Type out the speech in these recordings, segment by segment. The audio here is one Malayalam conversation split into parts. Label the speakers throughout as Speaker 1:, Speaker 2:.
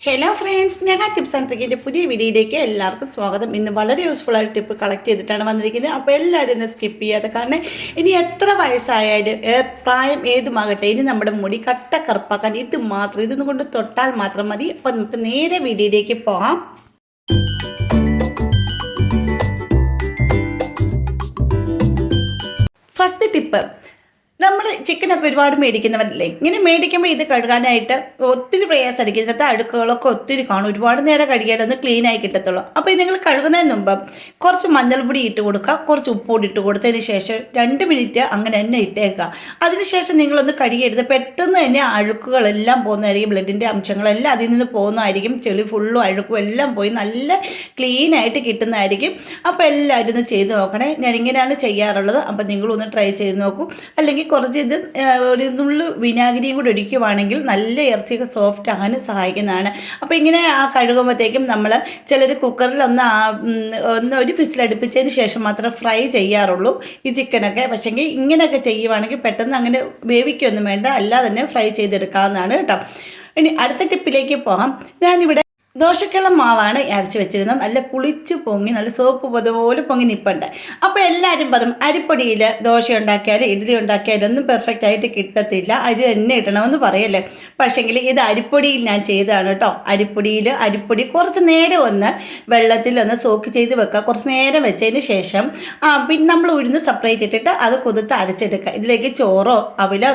Speaker 1: ഹലോ ഫ്രണ്ട്സ്, ഞാൻ ടിപ്സ് ആൻഡ് ട്രിക്കിൻ്റെ പുതിയ വീഡിയോയിലേക്ക് എല്ലാവർക്കും സ്വാഗതം. ഇന്ന് വളരെ യൂസ്ഫുൾ ആയിട്ട് ടിപ്പ് കളക്ട് ചെയ്തിട്ടാണ് വന്നിരിക്കുന്നത്. അപ്പോൾ എല്ലാവരും ഇന്ന് സ്കിപ്പ് ചെയ്യാതെ, കാരണം ഇനി എത്ര വയസ്സായാലും പ്രായം ഏതുമാകട്ടെ, ഇനി നമ്മുടെ മുടി കട്ട കറുപ്പാക്കാൻ ഇത് മാത്രം, ഇതൊന്നും കൊണ്ട് തൊട്ടാൽ മാത്രം മതി. അപ്പോൾ നമുക്ക് നേരെ വീഡിയോയിലേക്ക് പോകാം. ഫസ്റ്റ് ടിപ്പ്, നമ്മൾ ചിക്കനൊക്കെ ഒരുപാട് മേടിക്കുന്നവരല്ലേ, ഇങ്ങനെ മേടിക്കുമ്പോൾ ഇത് കഴുകാനായിട്ട് ഒത്തിരി പ്രയാസം അടിക്കും. ഇതിനകത്ത് അഴുക്കുകളൊക്കെ ഒത്തിരി കാണും, ഒരുപാട് നേരം കഴുകിയാൽ ഒന്ന് ക്ലീനായി കിട്ടത്തുള്ളൂ. അപ്പോൾ നിങ്ങൾ കഴുകുന്നതിന് മുമ്പ് കുറച്ച് മഞ്ഞൾപ്പൊടി ഇട്ട് കൊടുക്കുക, കുറച്ച് ഉപ്പുപൊടി ഇട്ട് കൊടുത്തതിന് ശേഷം 2 മിനിറ്റ് അങ്ങനെ തന്നെ ഇട്ടേക്കുക. അതിനുശേഷം നിങ്ങളൊന്ന് കഴുകിയെടുത്ത് പെട്ടെന്ന് തന്നെ അഴുക്കുകളെല്ലാം പോകുന്നതായിരിക്കും, ബ്ലഡിൻ്റെ അംശങ്ങളെല്ലാം അതിൽ നിന്ന് പോകുന്നതായിരിക്കും, ചെളി ഫുള്ളും അഴുക്കും എല്ലാം പോയി നല്ല ക്ലീനായിട്ട് കിട്ടുന്നതായിരിക്കും. അപ്പോൾ എല്ലാവരും ഒന്ന് ചെയ്ത് നോക്കണേ. ഞാനിങ്ങനെയാണ് ചെയ്യാറുള്ളത്. അപ്പോൾ നിങ്ങളൊന്ന് ട്രൈ ചെയ്ത് നോക്കൂ. അല്ലെങ്കിൽ കുറച്ച് ഇത് ഒരു നുള്ളു വിനാഗിരിയും കൂടി ഒഴിക്കുവാണെങ്കിൽ നല്ല ഇറച്ചിയൊക്കെ സോഫ്റ്റ് ആകാനും സഹായിക്കുന്നതാണ്. അപ്പോൾ ഇങ്ങനെ ആ കഴുകുമ്പോഴത്തേക്കും നമ്മൾ ചിലർ കുക്കറിൽ ഒന്ന് ഒരു ഫിസിലടുപ്പിച്ചതിന് ശേഷം മാത്രം ഫ്രൈ ചെയ്യാറുള്ളൂ ഈ ചിക്കനൊക്കെ. പക്ഷേങ്കിൽ ഇങ്ങനെയൊക്കെ ചെയ്യുവാണെങ്കിൽ പെട്ടെന്ന് അങ്ങനെ വേവിക്കൊന്നും വേണ്ട, അല്ലാതെ തന്നെ ഫ്രൈ ചെയ്തെടുക്കാവുന്നതാണ് കേട്ടോ. ഇനി അടുത്ത ടിപ്പിലേക്ക് പോകാം. ഞാനിവിടെ ദോശക്കുള്ള മാവാണ് അരച്ച് വെച്ചിരുന്നത്. നല്ല പുളിച്ച് പൊങ്ങി നല്ല സോപ്പ് പോലെ പൊങ്ങി നിൽപ്പുണ്ട്. അപ്പോൾ എല്ലാവരും പറയും അരിപ്പൊടിയിൽ ദോശ ഉണ്ടാക്കിയാലും ഇഡ്ഡലി ഉണ്ടാക്കിയാലും ഒന്നും പെർഫെക്റ്റ് ആയിട്ട് കിട്ടത്തില്ല, അരി തന്നെ ഇടണമെന്ന് പറയല്ലേ. പക്ഷേങ്കിൽ ഇത് അരിപ്പൊടിയിൽ ഞാൻ ചെയ്തതാണ് കേട്ടോ. അരിപ്പൊടി കുറച്ച് നേരം ഒന്ന് വെള്ളത്തിലൊന്ന് സോക്ക് ചെയ്ത് വെക്കുക. കുറച്ച് നേരം വെച്ചതിന് ശേഷം പിന്നെ നമ്മൾ ഉഴുന്ന് സെപ്പറേറ്റ് ഇട്ടിട്ട് അത് കുതിർത്ത് അരച്ചെടുക്കുക. ഇതിലേക്ക് ചോറോ അവിലോ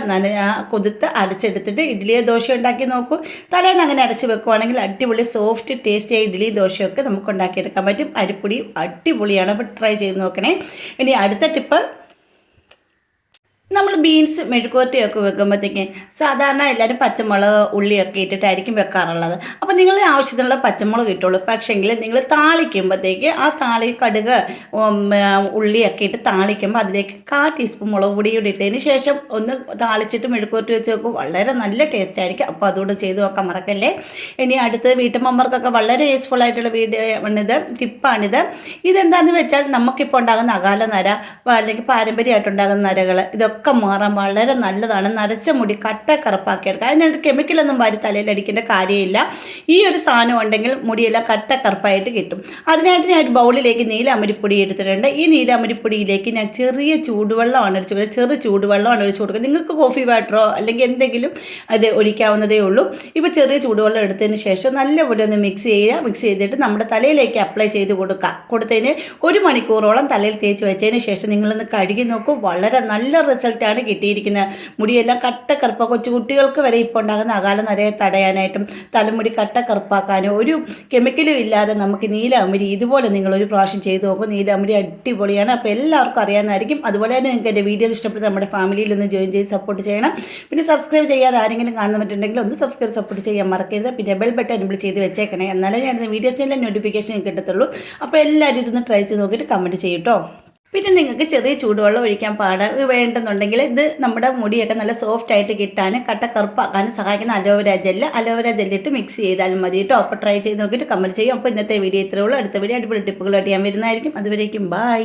Speaker 1: കുതിർത്ത് അരച്ചെടുത്തിട്ട് ഇഡ്ഡലിയോ ദോശ ഉണ്ടാക്കി നോക്കൂ. തലേന്ന് അങ്ങനെ അരച്ച് വെക്കുവാണെങ്കിൽ അടിപൊളി സോഫ്റ്റ് ടേസ്റ്റിയായി ഇഡ്ഡലി ദോശയൊക്കെ നമുക്ക് ഉണ്ടാക്കിയെടുക്കാൻ പറ്റും. അരിപ്പൊടി അടിപൊളിയാണ്. അപ്പോൾ ട്രൈ ചെയ്ത് നോക്കണേ. ഇനി അടുത്ത ടിപ്പ്, നമ്മൾ ബീൻസ് മെഴുക്കുവരട്ടിയൊക്കെ വെക്കുമ്പോഴത്തേക്ക് സാധാരണ എല്ലാവരും പച്ചമുളക് ഉള്ളിയൊക്കെ ഇട്ടിട്ടായിരിക്കും വെക്കാറുള്ളത്. അപ്പോൾ നിങ്ങൾ ആവശ്യത്തിനുള്ള പച്ചമുളക് ഇട്ടുള്ളൂ. പക്ഷേങ്കിൽ നിങ്ങൾ താളിക്കുമ്പോഴത്തേക്ക് കടുക് ഉള്ളിയൊക്കെ ഇട്ട് താളിക്കുമ്പോൾ അതിലേക്ക് 1/4 ടീസ്പൂൺ മുളക് പൊടി കൂടി ഇട്ടതിന് ശേഷം ഒന്ന് താളിച്ചിട്ട് മെഴുക്കുവരട്ടി വെച്ച് വെക്കും, വളരെ നല്ല ടേസ്റ്റ് ആയിരിക്കും. അപ്പോൾ അതുകൊണ്ട് ചെയ്ത് നോക്കാൻ മറക്കല്ലേ. ഇനി അടുത്തത് വീട്ടമ്മമാർക്കൊക്കെ വളരെ യൂസ്ഫുൾ ആയിട്ടുള്ള ടിപ്പാണിത്. ഇതെന്താണെന്ന് വെച്ചാൽ നമുക്കിപ്പോൾ ഉണ്ടാകുന്ന അകാല നര അല്ലെങ്കിൽ പാരമ്പര്യമായിട്ടുണ്ടാകുന്ന നരകൾ ഇതൊക്കെ മാറാൻ വളരെ നല്ലതാണ്. നരച്ച മുടി കട്ട കറുപ്പാക്കിയെടുക്കുക. അതിനായിട്ട് കെമിക്കലൊന്നും വാരി തലയിലടിക്കേണ്ട കാര്യമില്ല. ഈ ഒരു സാധനം ഉണ്ടെങ്കിൽ മുടിയെല്ലാം കട്ട കറുപ്പായിട്ട് കിട്ടും. അതിനായിട്ട് ഞാൻ ഒരു ബൗളിലേക്ക് നീലാമരിപ്പൊടി എടുത്തിട്ടുണ്ട്. ഈ നീലാമരിപ്പൊടിയിലേക്ക് ഞാൻ ചെറിയ ചൂടുവെള്ളമാണ് ഒഴിച്ചു കൊടുക്കുക. നിങ്ങൾക്ക് കോഫി വാട്ടറോ അല്ലെങ്കിൽ എന്തെങ്കിലും അത് ഒഴിക്കാവുന്നതേ ഉള്ളൂ. ഇപ്പോൾ ചെറിയ ചൂടുവെള്ളം എടുത്തതിന് ശേഷം നല്ലപോലെ ഒന്ന് മിക്സ് ചെയ്തിട്ട് നമ്മുടെ തലയിലേക്ക് അപ്ലൈ ചെയ്ത് കൊടുത്തതിന് 1 മണിക്കൂറോളം തലയിൽ തേച്ച് വെച്ചതിന് ശേഷം നിങ്ങളൊന്ന് കഴുകി നോക്കൂ. വളരെ നല്ല റിസൾട്ടാണ് കിട്ടിയിരിക്കുന്നത്. മുടിയെല്ലാം കട്ട കറുപ്പ, കൊച്ചു കുട്ടികൾക്ക് വരെ ഇപ്പോൾ ഉണ്ടാകുന്ന അകാല നരയെ തടയാനായിട്ടും തലമുടി കട്ട കറുപ്പാക്കാനും ഒരു കെമിക്കലും ഇല്ലാതെ നമുക്ക് നീലാമരി ഇതുപോലെ നിങ്ങളൊരു പ്രാവശ്യം ചെയ്ത് നോക്കും. നീലാമരി അടിപൊളിയാണ്. അപ്പോൾ എല്ലാവർക്കും അറിയാവുന്നതായിരിക്കും. അതുപോലെ തന്നെ നിങ്ങൾക്ക് എൻ്റെ വീഡിയോസ് ഇഷ്ടപ്പെട്ട് നമ്മുടെ ഫാമിലിയിൽ ഒന്ന് ജോയിൻ ചെയ്ത് സപ്പോർട്ട് ചെയ്യണം. പിന്നെ സബ്സ്ക്രൈബ് ചെയ്യാതെ ആരെങ്കിലും കാണുന്നുണ്ടെങ്കിൽ ഒന്ന് സപ്പോർട്ട് ചെയ്യാൻ മറക്കരുത്. പിന്നെ ബെൽ ബട്ടൺ എനേബിൾ ചെയ്ത് വെച്ചേക്കണേ, എന്നാലേ ഞാൻ വീഡിയോസിൻ്റെ നോട്ടിഫിക്കേഷൻ കിട്ടത്തുള്ളൂ. അപ്പോൾ എല്ലാവരും ഇതൊന്ന് ട്രൈ ചെയ്ത് നോക്കിയിട്ട് കമൻറ്റ് ചെയ്യൂട്ടോ. പിന്നെ നിങ്ങൾക്ക് ചെറിയ ചൂടുവെള്ളം ഒഴിക്കാൻ വേണ്ടെന്നുണ്ടെങ്കിൽ ഇത് നമ്മുടെ മുടിയൊക്കെ നല്ല സോഫ്റ്റ് ആയിട്ട് കിട്ടാനും കട്ട കറുപ്പാക്കാനും സഹായിക്കുന്ന അലോവേര ജെല്ലിട്ട് മിക്സ് ചെയ്താലും മതി കേട്ടോ. അപ്പോൾ ട്രൈ ചെയ്ത് നോക്കിയിട്ട് കമൻറ്റ് ചെയ്യും. അപ്പോൾ ഇന്നത്തെ വീഡിയോ ഇത്രയേ ഉള്ളൂ. അടുത്ത വീഡിയോ അടിപൊളി ടിപ്പുകളായിട്ട് ഞാൻ വരുന്നതായിരിക്കും. അതുവരേക്കും ബൈ.